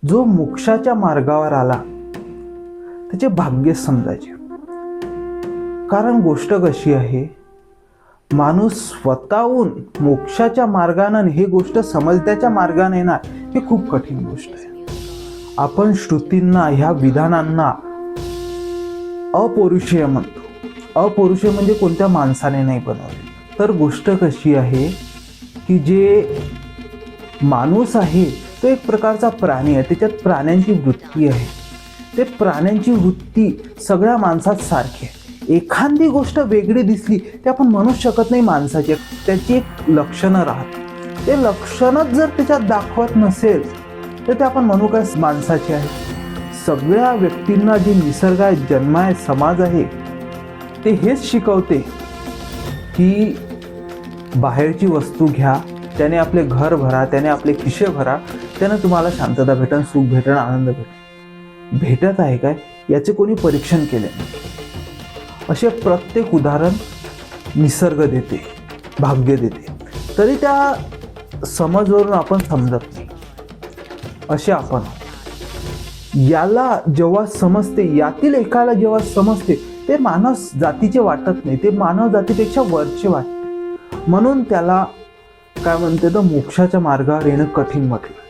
जो मोक्षाच्या मार्गावर आला त्याचे भाग्य समजायचे. कारण गोष्ट कशी आहे, माणूस स्वतःहून मोक्षाच्या मार्गाने हे गोष्ट समजण्याच्या मार्गाने येणार ही खूप कठीण गोष्ट आहे. आपण श्रुतींना, ह्या विधानांना अपौरुषेय म्हणतो. अपौरुषेय म्हणजे कोणत्या माणसाने नाही बनवले. तर गोष्ट कशी आहे की जे माणूस आहे तो एक प्रकारचा प्राणी आहे, त्याच्यात प्राण्यांची वृत्ती आहे. ते प्राण्यांची वृत्ती सगळ्या माणसात सारखी आहे. एखादी गोष्ट वेगळी दिसली ते आपण म्हणू शकत नाही माणसाची, त्याची एक लक्षणं राहतात. ते लक्षणच जर त्याच्यात दाखवत नसेल तर ते आपण म्हणू काय माणसाचे आहे. सगळ्या व्यक्तींना जे निसर्ग आहे, जन्म आहे, समाज आहे, ते हेच शिकवते की बाहेरची वस्तू घ्या, त्याने आपले घर भरा, त्याने आपले खिसे भरा, त्याने तुम्हाला शांतता भेटेल, सुख भेटेल, आनंद भेटेल. भेटत आहे काय याचे कोणी परीक्षण केले नाही. असे प्रत्येक उदाहरण निसर्ग देते, भाग्य देते, तरी त्या समजवरून आपण समजत नाही. असे आपण याला जेव्हा समजते, यातील एकाला जेव्हा समजते, ते मानव जातीचे वाटत नाही, ते मानव जातीपेक्षा वरचे वाटते. म्हणून त्याला काय म्हणते तर मोक्षाच्या मार्गावर येणं कठीण म्हटलं.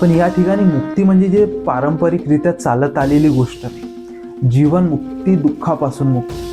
पण या ठिकाणी मुक्ती म्हणजे जे पारंपरिकरित्या चालत आलेली गोष्ट नाही. जीवन मुक्ती, दुःखापासून मुक्ती.